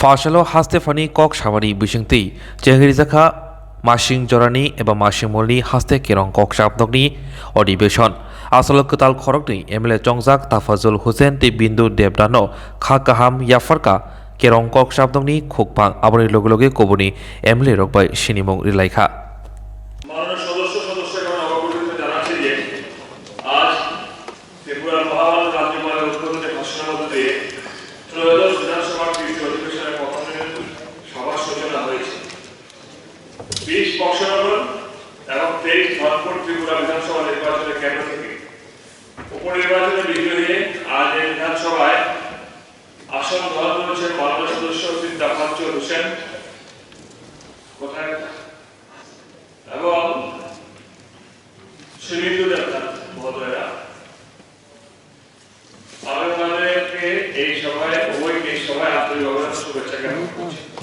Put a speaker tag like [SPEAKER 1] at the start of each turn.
[SPEAKER 1] Fasalo Hastefani Kok Shamari Bishingti, Jehrizaka Mashing Jorani Eba Mashing Molni Haste Kirong Kok Shabdogni Odibeshon Asalokutal Korokni Emile Jongjak Tafazul Hussein Ti Bindu Debdano Khakaham Yafarka Kirong Kok Shabdogni Khukpang Aboni Logologe Kobuni Emile Rokbai Shinimong Rilaika
[SPEAKER 2] এবং 23 ধর্মপুর ত্রিপুরা বিধানসভা নির্বাচনের কেন্দ্র থেকে উপনির্বাচনে বিজয়ী হয়ে আজ এই বিধানসভায় আসন গ্রহণ করেছেন মাননীয় সদস্য শ্রী তাফাজ্জল হোসেন এবং শ্রীমিন্দু দেবনাথ মহোদয়রা। আমি ওনাদেরকে এই সভায় আন্তরিক অভিনন্দন শুভেচ্ছা জ্ঞাপন করছি।